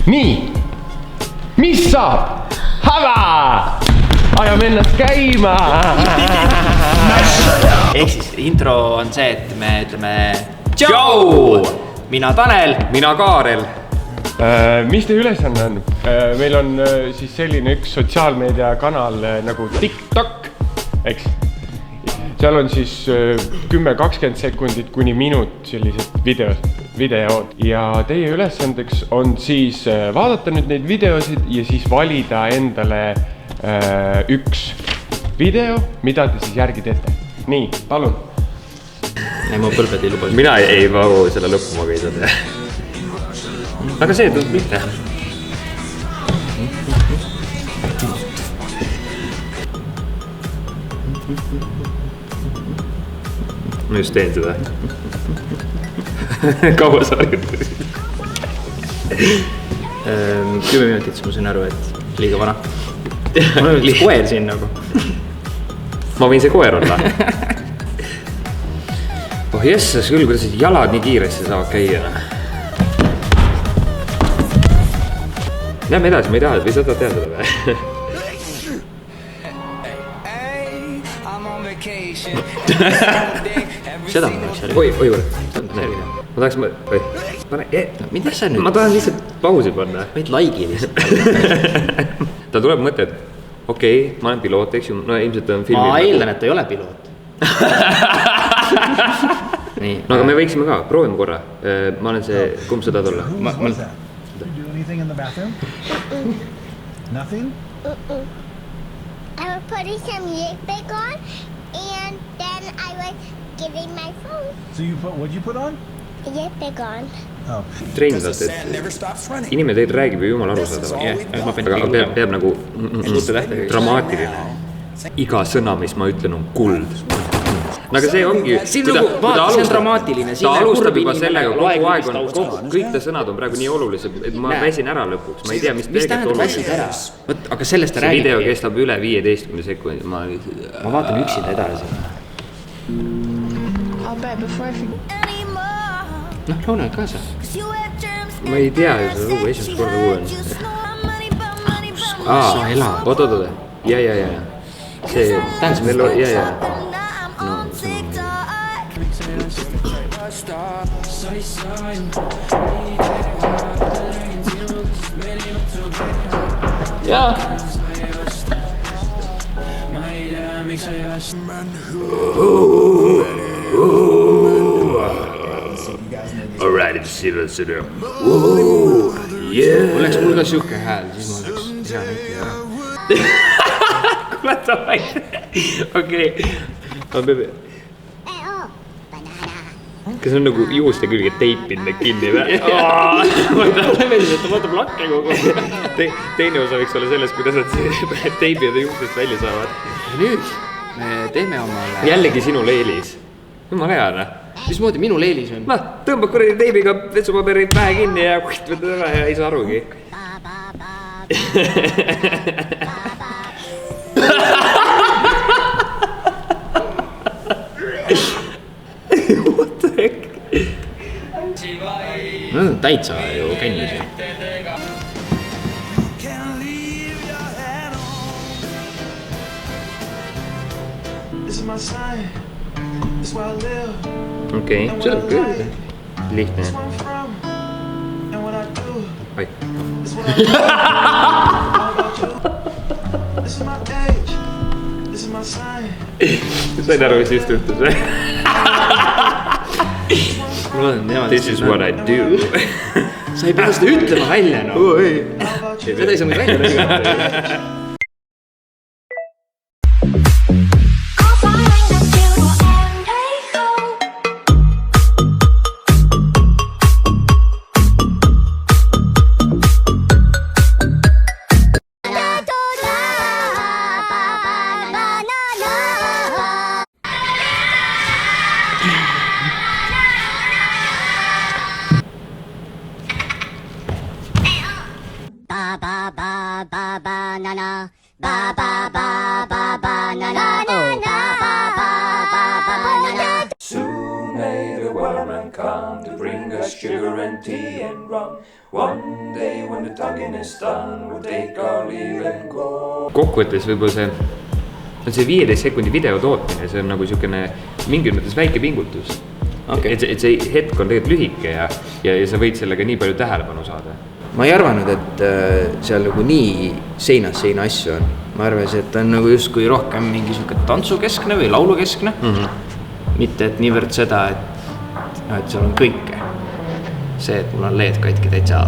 nii, mis saab? Hava! Ajame ennast käima! Ehk siis intro on see, et me ütleme tšau! Mina Tanel. Mina Kaarel. Mis teie ülesanne on? Meil on siis selline üks sotsiaalmeedia kanal nagu TikTok, eks? Seal on siis 10-20 sekundit kuni minut sellised videod ja teie ülesandeks on siis vaadata nüüd neid videosid ja siis valida endale üks video, mida te siis järgi teete. Nii, palun. Ei, ma põlved ei luba. Mina ei varu selle lõppu ma käida teha. Aga see tundub mitte. Ma just teen seda. Kaua sa harjutasid? 10 minutit, siis ma sain aru, et liiga vana. Ma olen koer siin nagu. Ma võin see koer olla. Oh jessas küll, kuidas jalad nii kiiresti saavad käia. Lähme edasi, ma ei taha, või sa tahad teha seda või? Seda ma tahaks järgi. Oi, ma tahaks, Mida sa nüüd? ma tahan lihtsalt pausi panna. Võid laigi lihtsalt. Ta tuleb mõte, et okei, ma olen piloot, eks ju, no ilmselt on filmi. Ma eeldan, et ta ei ole piloot. Nii. No aga me võiksime ka, proovime korra. Ma olen see, kumb sa tahad olla? Anything in the bathroom? Nothing? I was putting some lipstick on, and then I was getting my phone. So what'd you put on? Lipstick on. Oh. Treenidalt, et inimene teid räägib ju jumal arusaadavalt. Aga peab nagu dramaatiline. Iga sõna, mis ma ütlen, on kuld. Aga see ongi... Siin nagu, vaata, see on dramaatiline. Ta alustab juba sellega, kogu aeg on, kõik ta sõnad on praegu nii olulised, et ma väsin ära lõpuks. Ma ei tea, mis tähendab väsid ära? Aga sellest ta räägib. See video kestab üle 15 sekundi. Ma vaatan üksinda edasi. Noh, laulad ka sa? Ma ei tea ju seda lugu, esimest korda kuulen. Sa elad. Oot. Ja. See... Ja. Jaa. Alright, sit there. Oleks mul ka siuke hääl, siis ma oleks hea näitleja. Kuule, davai. Okei. Kas on nagu juuste külge teipinne kinni või? Lämeliselt, ta vaatab lakke kogu. Teine osa võiks olla selles, kuidas nad teibid juustest välja saavad. Nüüd me teeme omale... Jällegi sinu leelis. Jumal heana. Mismoodi minu leelis on? Noh, tõmbab kuradi teibiga vetsupaberi pähe kinni ja võtad ära ja ei saa arugi. What the heck? No on täitsa ju kännis ju. Okei, see on küll lihtne. Oi. Sain aru, mis just juhtus või? This is what I do. Sa ei pea seda ütlema välja, no. Seda ei saa mõni välja teha. Banana, ba ba ba ba banana, oh ba ba ba ba banana. Soon may the wellerman come to bring us sugar and tea and rum. One day when the tugging is done, we'll take our leave and go. Kokkuvõttes võib-olla see 15 sekundi video tootmine, see on nagu siukene mingil mõttes väike pingutus. Okay. Et see hetk on tegelikult lühike ja sa võid sellega nii palju tähelepanu saada. Ma ei arvanud, et seal nagu nii seinast seina asju on. Ma arvasin, et on nagu just kui rohkem mingi siuke tantsukeskne või laulukeskne. Mitte et niivõrd seda, et seal on kõike. See, et mul on LED katki täitsa